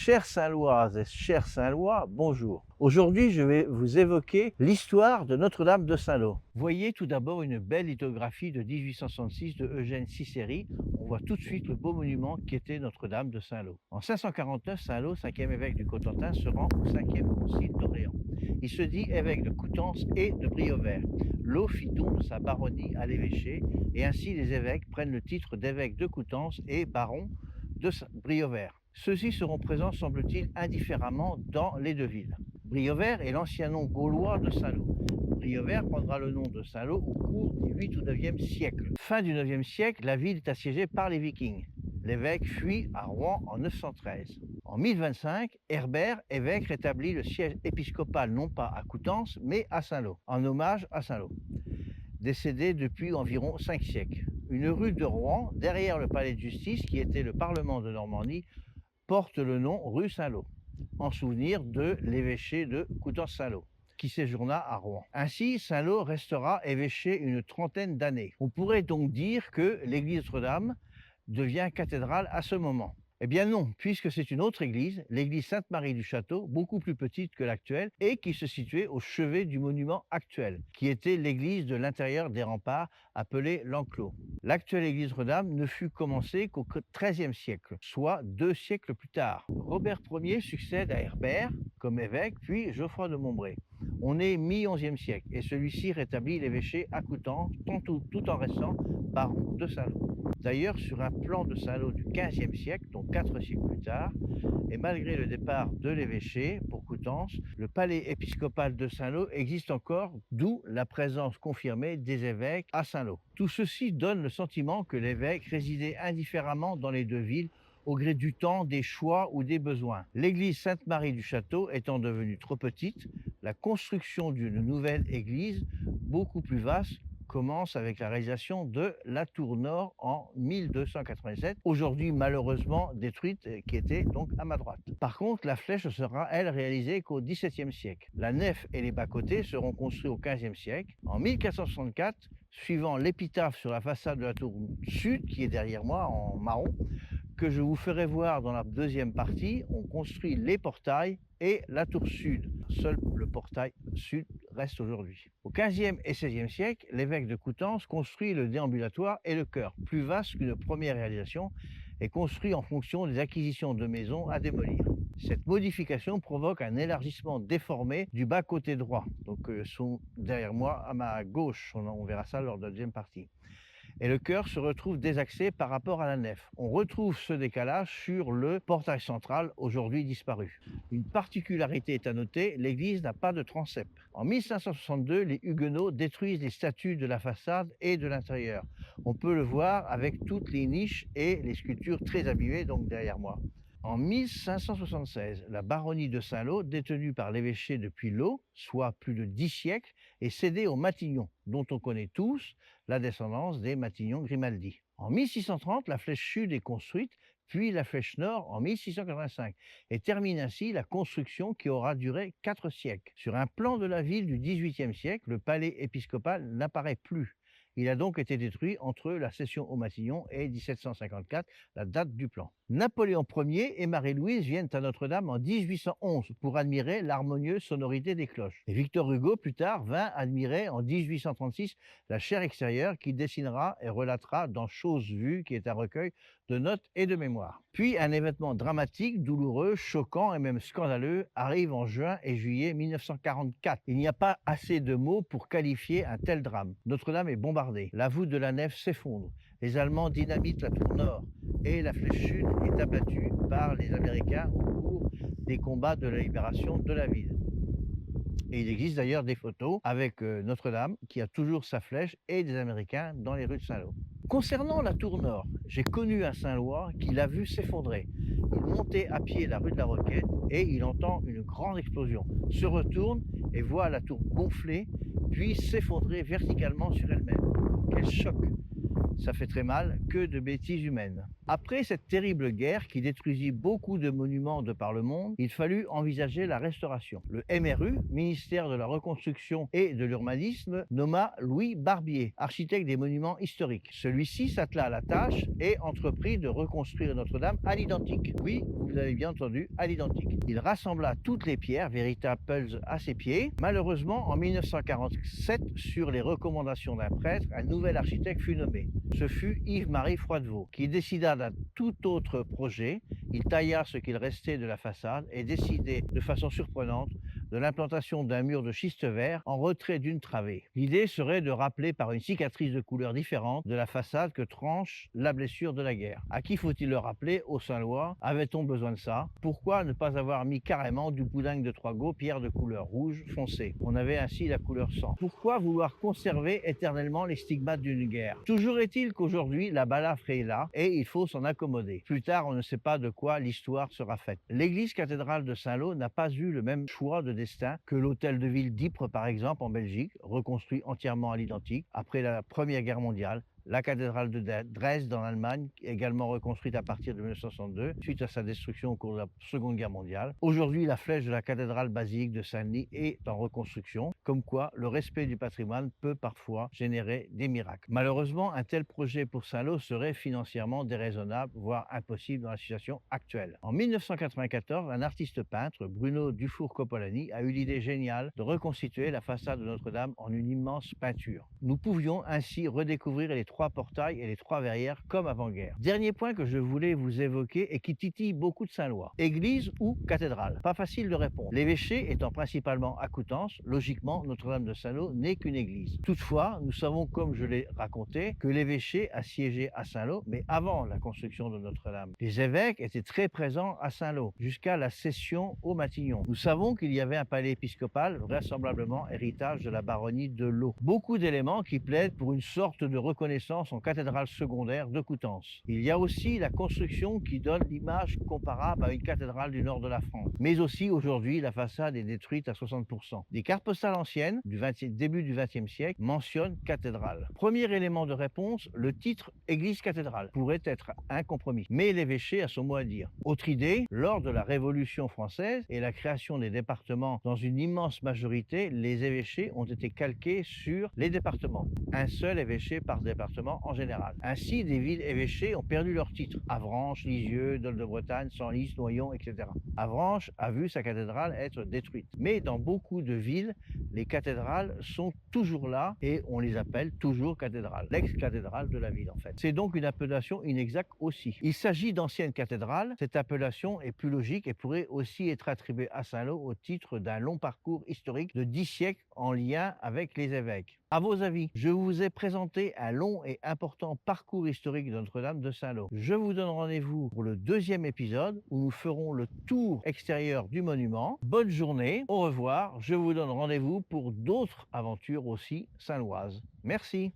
Chères Saint-Loises et chers Saint-Lois, bonjour. Aujourd'hui, je vais vous évoquer l'histoire de Notre-Dame de Saint-Lô. Voyez tout d'abord une belle lithographie de 1866 de Eugène Cicéry. On voit tout de suite le beau monument qui était Notre-Dame de Saint-Lô. En 549, Saint-Lô, 5e évêque du Cotentin, se rend au 5e concile d'Orléans. Il se dit évêque de Coutances et de Briovert. Lô fit don de sa baronnie à l'évêché et ainsi les évêques prennent le titre d'évêque de Coutances et baron de Briovert. Ceux-ci seront présents, semble-t-il, indifféremment dans les deux villes. Briovert est l'ancien nom gaulois de Saint-Lô. Briovert prendra le nom de Saint-Lô au cours du 8 ou 9e siècle. Fin du 9e siècle, la ville est assiégée par les Vikings. L'évêque fuit à Rouen en 913. En 1025, Herbert, évêque, rétablit le siège épiscopal non pas à Coutances, mais à Saint-Lô, en hommage à Saint-Lô, décédé depuis environ 5 siècles. Une rue de Rouen, derrière le palais de justice, qui était le Parlement de Normandie, porte le nom rue Saint-Lô, en souvenir de l'évêché de Coutances-Saint-Lô, qui séjourna à Rouen. Ainsi, Saint-Lô restera évêché une trentaine d'années. On pourrait donc dire que l'église Notre-Dame devient cathédrale à ce moment. Eh bien non, puisque c'est une autre église, l'église Sainte-Marie du Château, beaucoup plus petite que l'actuelle, et qui se situait au chevet du monument actuel, qui était l'église de l'intérieur des remparts, appelée l'Enclos. L'actuelle église Notre-Dame ne fut commencée qu'au XIIIe siècle, soit 2 siècles plus tard. Robert Ier succède à Herbert comme évêque, puis Geoffroy de Montbray. On est mi-XIe siècle, et celui-ci rétablit l'évêché à Coutances, tout en restant baron de Saint-Lô. D'ailleurs, sur un plan de Saint-Lô du XVe siècle, donc 4 siècles plus tard, et malgré le départ de l'évêché pour Coutances, le palais épiscopal de Saint-Lô existe encore, d'où la présence confirmée des évêques à Saint-Lô. Tout ceci donne le sentiment que l'évêque résidait indifféremment dans les deux villes au gré du temps, des choix ou des besoins. L'église Sainte-Marie du Château étant devenue trop petite, la construction d'une nouvelle église, beaucoup plus vaste, commence avec la réalisation de la tour nord en 1287, aujourd'hui malheureusement détruite, qui était donc à ma droite. Par contre, la flèche sera, elle, réalisée qu'au XVIIe siècle. La nef et les bas-côtés seront construits au XVe siècle. En 1464, suivant l'épitaphe sur la façade de la tour sud, qui est derrière moi en marron, que je vous ferai voir dans la deuxième partie, on construit les portails et la tour sud. Seul le portail sud reste aujourd'hui. Au XVe et XVIe siècle, l'évêque de Coutances construit le déambulatoire et le chœur, plus vaste qu'une première réalisation, et construit en fonction des acquisitions de maisons à démolir. Cette modification provoque un élargissement déformé du bas-côté droit, donc sont derrière moi à ma gauche, on verra ça lors de la deuxième partie. Et le chœur se retrouve désaxé par rapport à la nef. On retrouve ce décalage sur le portail central, aujourd'hui disparu. Une particularité est à noter, l'église n'a pas de transept. En 1562, les Huguenots détruisent les statues de la façade et de l'intérieur. On peut le voir avec toutes les niches et les sculptures très abîmées, donc derrière moi. En 1576, la baronnie de Saint-Lô, détenue par l'évêché depuis Lô, soit plus de 10 siècles, est cédée aux Matignon, dont on connaît tous la descendance des Matignon-Grimaldi. En 1630, la flèche sud est construite, puis la flèche nord en 1685, et termine ainsi la construction qui aura duré 4 siècles. Sur un plan de la ville du XVIIIe siècle, le palais épiscopal n'apparaît plus. Il a donc été détruit entre la cession aux Matignon et 1754, la date du plan. Napoléon Ier et Marie-Louise viennent à Notre-Dame en 1811 pour admirer l'harmonieuse sonorité des cloches. Et Victor Hugo, plus tard, vint admirer en 1836 la chaire extérieure qu'il dessinera et relatera dans Choses vues, qui est un recueil de notes et de mémoires. Puis un événement dramatique, douloureux, choquant et même scandaleux arrive en juin et juillet 1944. Il n'y a pas assez de mots pour qualifier un tel drame. Notre-Dame est bombardée, la voûte de la nef s'effondre, les Allemands dynamitent la tour nord et la flèche sud est abattue par les Américains au cours des combats de la libération de la ville. Et il existe d'ailleurs des photos avec Notre-Dame qui a toujours sa flèche et des Américains dans les rues de Saint-Lô. Concernant la tour nord, j'ai connu un Saint-Lois qui l'a vu s'effondrer. Il montait à pied la rue de la Roquette et il entend une grande explosion, se retourne et voit la tour gonfler, puis s'effondrer verticalement sur elle-même. Quel choc! Ça fait très mal, que de bêtises humaines. Après cette terrible guerre qui détruisit beaucoup de monuments de par le monde, il fallut envisager la restauration. Le MRU, ministère de la Reconstruction et de l'Urbanisme, nomma Louis Barbier, architecte des monuments historiques. Celui-ci s'attela à la tâche et entreprit de reconstruire Notre-Dame à l'identique. Oui, vous avez bien entendu, à l'identique. Il rassembla toutes les pierres, véritables puzzles à ses pieds. Malheureusement, en 1947, sur les recommandations d'un prêtre, un nouvel architecte fut nommé. Ce fut Yves-Marie Froidevaux, qui décida d'un tout autre projet. Il tailla ce qu'il restait de la façade et décidait de façon surprenante de l'implantation d'un mur de schiste vert en retrait d'une travée. L'idée serait de rappeler par une cicatrice de couleur différente de la façade que tranche la blessure de la guerre. À qui faut-il le rappeler? Aux Saint-Lois. Avait-on besoin de ça? Pourquoi ne pas avoir mis carrément du poudingue de Troisgau, pierre de couleur rouge foncé? On avait ainsi la couleur sang. Pourquoi vouloir conserver éternellement les stigmates d'une guerre? Toujours est-il qu'aujourd'hui, la balafre est là et il faut s'en accommoder. Plus tard, on ne sait pas de quoi l'histoire sera faite. L'église cathédrale de Saint-Lô n'a pas eu le même choix de destin que l'hôtel de ville d'Ypres, par exemple, en Belgique, reconstruit entièrement à l'identique après la Première Guerre mondiale. La cathédrale de Dresde en Allemagne, également reconstruite à partir de 1962, suite à sa destruction au cours de la Seconde Guerre mondiale. Aujourd'hui, la flèche de la cathédrale basilique de Saint-Denis est en reconstruction, comme quoi le respect du patrimoine peut parfois générer des miracles. Malheureusement, un tel projet pour Saint-Lô serait financièrement déraisonnable, voire impossible dans la situation actuelle. En 1994, un artiste peintre, Bruno Dufour-Copolani, a eu l'idée géniale de reconstituer la façade de Notre-Dame en une immense peinture. Nous pouvions ainsi redécouvrir les trois portails et les trois verrières comme avant-guerre. Dernier point que je voulais vous évoquer et qui titille beaucoup de Saint-Lois. Église ou cathédrale? Pas facile de répondre. L'évêché étant principalement à Coutances, logiquement, Notre-Dame de Saint-Lô n'est qu'une église. Toutefois, nous savons, comme je l'ai raconté, que l'évêché a siégé à Saint-Lô, mais avant la construction de Notre-Dame. Les évêques étaient très présents à Saint-Lô, jusqu'à la cession au Matignon. Nous savons qu'il y avait un palais épiscopal, vraisemblablement héritage de la baronnie de Laux. Beaucoup d'éléments qui plaident pour une sorte de reconnaissance en cathédrale secondaire de Coutances. Il y a aussi la construction qui donne l'image comparable à une cathédrale du nord de la France. Mais aussi aujourd'hui, la façade est détruite à 60%. Des cartes postales anciennes du début du XXe siècle mentionnent cathédrale. Premier élément de réponse, le titre église-cathédrale pourrait être un compromis. Mais l'évêché a son mot à dire. Autre idée, lors de la Révolution française et la création des départements dans une immense majorité, les évêchés ont été calqués sur les départements. Un seul évêché par département en général. Ainsi, des villes évêchées ont perdu leur titre. Avranches, Lisieux, Dol-de-Bretagne, Senlis, Noyon, etc. Avranches a vu sa cathédrale être détruite. Mais dans beaucoup de villes, les cathédrales sont toujours là et on les appelle toujours cathédrales. L'ex-cathédrale de la ville, en fait. C'est donc une appellation inexacte aussi. Il s'agit d'anciennes cathédrales. Cette appellation est plus logique et pourrait aussi être attribuée à Saint-Lô au titre d'un long parcours historique de 10 siècles en lien avec les évêques. À vos avis, je vous ai présenté un long et important parcours historique de Notre-Dame de Saint-Lô. Je vous donne rendez-vous pour le deuxième épisode où nous ferons le tour extérieur du monument. Bonne journée, au revoir. Je vous donne rendez-vous pour d'autres aventures aussi saint-loises. Merci.